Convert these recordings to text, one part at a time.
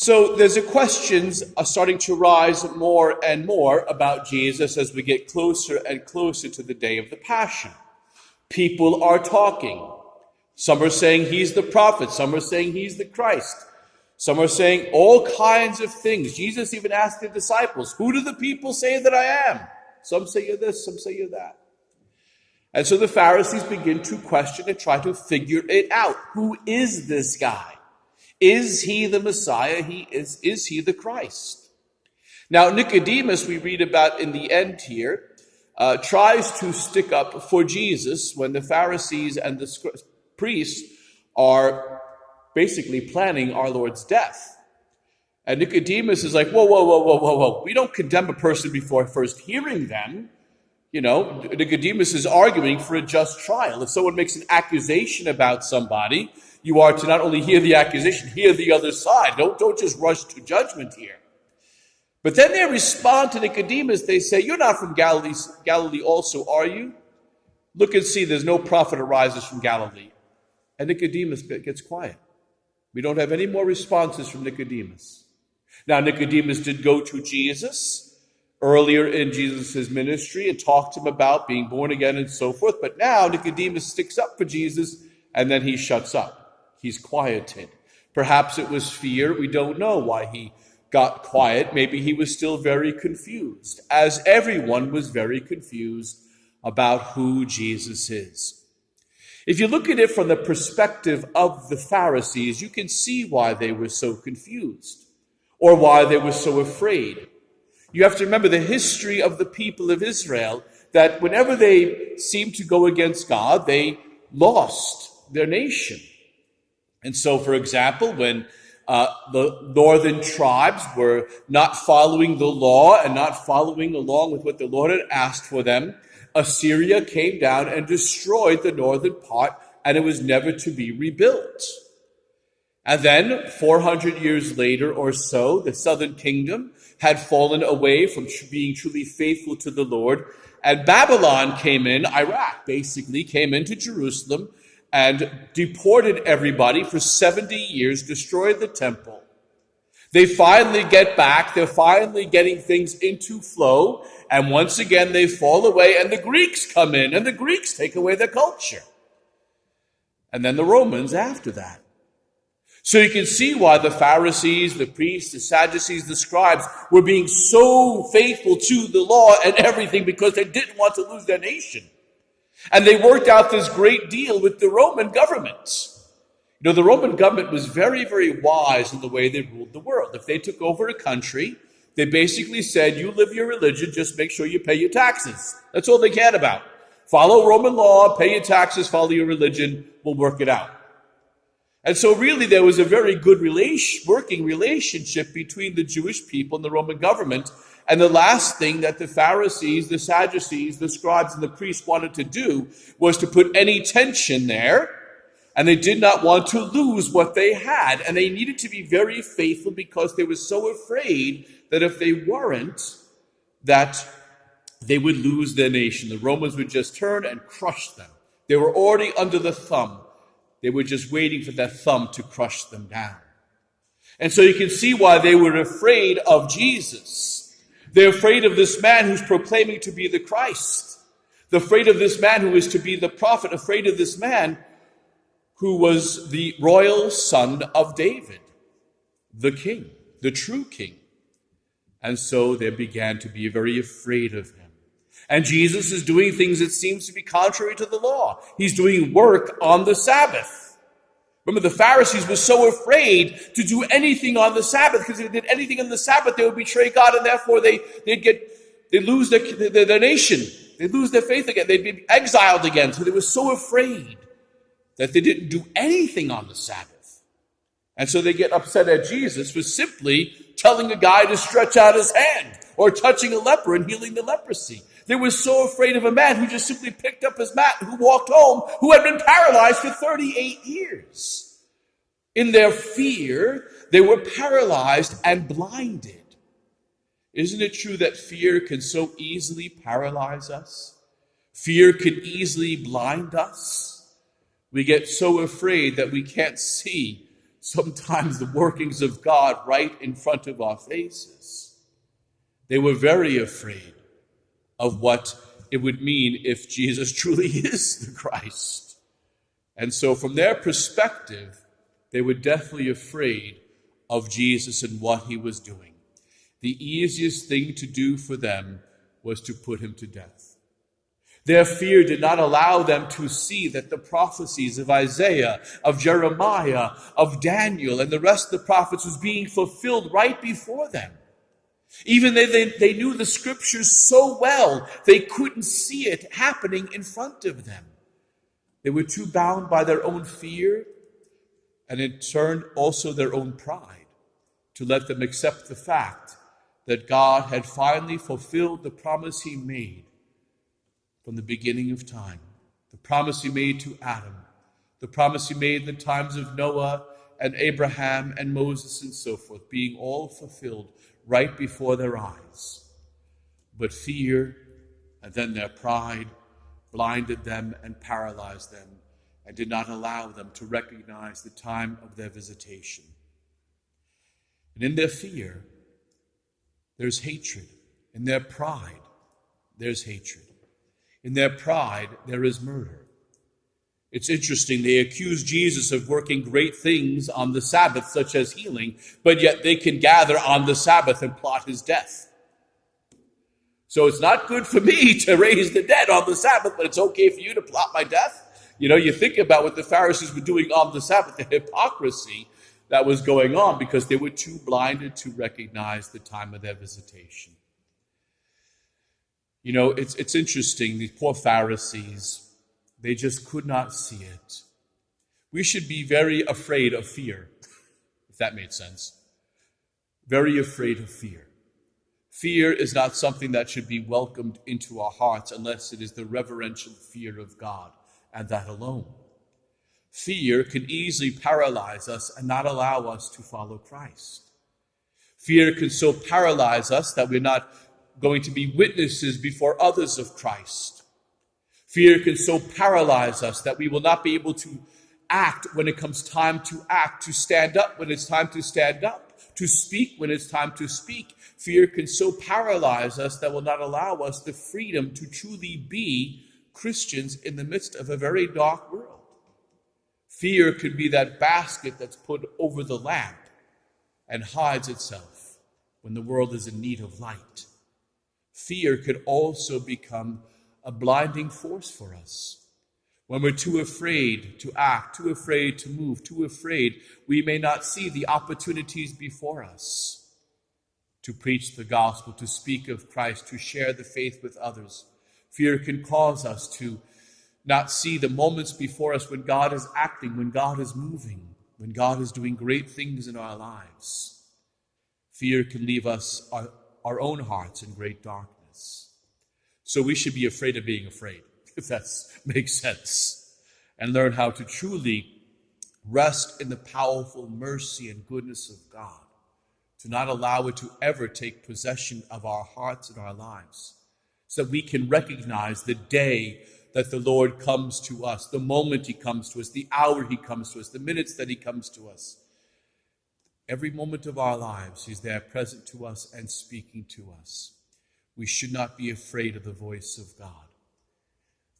So there's questions are starting to rise more and more about Jesus as we get closer and closer to the day of the Passion. People are talking. Some are saying he's the prophet. Some are saying he's the Christ. Some are saying all kinds of things. Jesus even asked the disciples, who do the people say that I am? Some say you're this, some say you're that. And so the Pharisees begin to question and try to figure it out. Who is this guy? Is he the Messiah? Is he the Christ? Now, Nicodemus, we read about in the end here, tries to stick up for Jesus when the Pharisees and the priests are basically planning our Lord's death. And Nicodemus is like, whoa. We don't condemn a person before first hearing them. You know, Nicodemus is arguing for a just trial. If someone makes an accusation about somebody, you are to not only hear the accusation, hear the other side. Don't just rush to judgment here. But then they respond to Nicodemus. They say, you're not from Galilee also, are you? Look and see, there's no prophet arises from Galilee. And Nicodemus gets quiet. We don't have any more responses from Nicodemus. Now, Nicodemus did go to Jesus earlier in Jesus' ministry and talked to him about being born again and so forth. But now Nicodemus sticks up for Jesus and then he shuts up. He's quieted. Perhaps it was fear. We don't know why he got quiet. Maybe he was still very confused, as everyone was very confused about who Jesus is. If you look at it from the perspective of the Pharisees, you can see why they were so confused or why they were so afraid. You have to remember the history of the people of Israel, that whenever they seemed to go against God, they lost their nation. And so, for example, when the northern tribes were not following the law and not following along with what the Lord had asked for them, Assyria came down and destroyed the northern part, and it was never to be rebuilt. And then 400 years later or so, the southern kingdom had fallen away from being truly faithful to the Lord, and Babylon came in, Iraq basically came into Jerusalem and deported everybody for 70 years, destroyed the temple. They finally get back, they're finally getting things into flow, and once again they fall away, and the Greeks come in, and the Greeks take away their culture. And then the Romans after that. So you can see why the Pharisees, the priests, the Sadducees, the scribes were being so faithful to the law and everything because they didn't want to lose their nation. And they worked out this great deal with the Roman government. You know, the Roman government was very, very wise in the way they ruled the world. If they took over a country, they basically said, you live your religion, just make sure you pay your taxes. That's all they cared about. Follow Roman law, pay your taxes, follow your religion, we'll work it out. And so really there was a very good working relationship between the Jewish people and the Roman government. And the last thing that the Pharisees, the Sadducees, the scribes, and the priests wanted to do was to put any tension there. And they did not want to lose what they had. And they needed to be very faithful because they were so afraid that if they weren't, that they would lose their nation. The Romans would just turn and crush them. They were already under the thumb. They were just waiting for that thumb to crush them down. And so you can see why they were afraid of Jesus. They're afraid of this man who's proclaiming to be the Christ. They're afraid of this man who is to be the prophet. Afraid of this man who was the royal son of David, the king, the true king. And so they began to be very afraid of him. And Jesus is doing things that seems to be contrary to the law. He's doing work on the Sabbath. Remember, the Pharisees were so afraid to do anything on the Sabbath, because if they did anything on the Sabbath, they would betray God, and therefore they'd lose their nation. They'd lose their faith again. They'd be exiled again. So they were so afraid that they didn't do anything on the Sabbath. And so they get upset at Jesus for simply telling a guy to stretch out his hand or touching a leper and healing the leprosy. They were so afraid of a man who just simply picked up his mat, who walked home, who had been paralyzed for 38 years. In their fear, they were paralyzed and blinded. Isn't it true that fear can so easily paralyze us? Fear can easily blind us. We get so afraid that we can't see sometimes the workings of God right in front of our faces. They were very afraid of what it would mean if Jesus truly is the Christ. And so from their perspective, they were definitely afraid of Jesus and what he was doing. The easiest thing to do for them was to put him to death. Their fear did not allow them to see that the prophecies of Isaiah, of Jeremiah, of Daniel, and the rest of the prophets was being fulfilled right before them. Even though they knew the scriptures so well, they couldn't see it happening in front of them. They were too bound by their own fear, and in turn also their own pride, to let them accept the fact that God had finally fulfilled the promise he made from the beginning of time. The promise he made to Adam, the promise he made in the times of Noah and Abraham and Moses and so forth, being all fulfilled right before their eyes. But fear and then their pride blinded them and paralyzed them and did not allow them to recognize the time of their visitation. And in their fear, there's hatred. In their pride, there's hatred. In their pride, there is murder. It's interesting, they accuse Jesus of working great things on the Sabbath, such as healing, but yet they can gather on the Sabbath and plot his death. So it's not good for me to raise the dead on the Sabbath, but it's okay for you to plot my death? You know, you think about what the Pharisees were doing on the Sabbath, the hypocrisy that was going on because they were too blinded to recognize the time of their visitation. You know, it's interesting, these poor Pharisees, they just could not see it. We should be very afraid of fear, if that made sense. Very afraid of fear. Fear is not something that should be welcomed into our hearts unless it is the reverential fear of God, and that alone. Fear can easily paralyze us and not allow us to follow Christ. Fear can so paralyze us that we're not going to be witnesses before others of Christ. Fear can so paralyze us that we will not be able to act when it comes time to act, to stand up when it's time to stand up, to speak when it's time to speak. Fear can so paralyze us that will not allow us the freedom to truly be Christians in the midst of a very dark world. Fear could be that basket that's put over the lamp and hides itself when the world is in need of light. Fear could also become a blinding force for us. When we're too afraid to act, too afraid to move, too afraid, we may not see the opportunities before us to preach the gospel, to speak of Christ, to share the faith with others. Fear can cause us to not see the moments before us when God is acting, when God is moving, when God is doing great things in our lives. Fear can leave us our own hearts in great darkness. So we should be afraid of being afraid, if that makes sense, and learn how to truly rest in the powerful mercy and goodness of God, to not allow it to ever take possession of our hearts and our lives, so that we can recognize the day that the Lord comes to us, the moment he comes to us, the hour he comes to us, the minutes that he comes to us. Every moment of our lives, he's there present to us and speaking to us. We should not be afraid of the voice of God.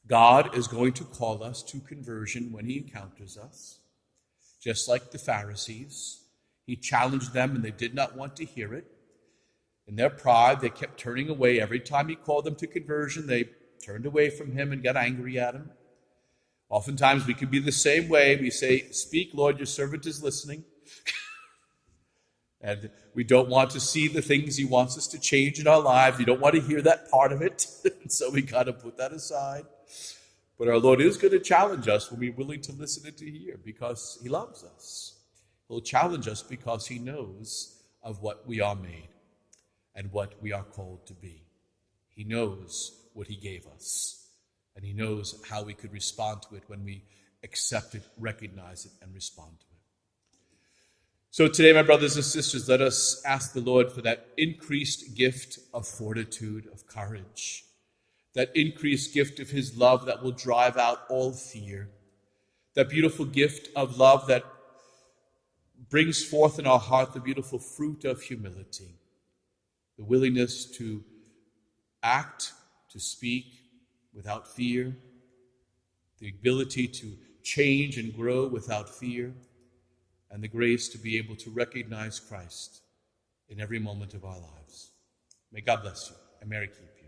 God is going to call us to conversion when he encounters us. Just like the Pharisees, he challenged them and they did not want to hear it. In their pride, they kept turning away. Every time he called them to conversion, they turned away from him and got angry at him. Oftentimes we could be the same way. We say, "Speak, Lord, your servant is listening." And we don't want to see the things he wants us to change in our lives. We don't want to hear that part of it. So we got to put that aside. But our Lord is going to challenge us when we're willing to listen and to hear, because he loves us. He'll challenge us because he knows of what we are made and what we are called to be. He knows what he gave us, and he knows how we could respond to it when we accept it, recognize it, and respond to it. So today, my brothers and sisters, let us ask the Lord for that increased gift of fortitude, of courage, that increased gift of his love that will drive out all fear, that beautiful gift of love that brings forth in our heart the beautiful fruit of humility, the willingness to act, to speak without fear, the ability to change and grow without fear, and the grace to be able to recognize Christ in every moment of our lives. May God bless you, and Mary keep you.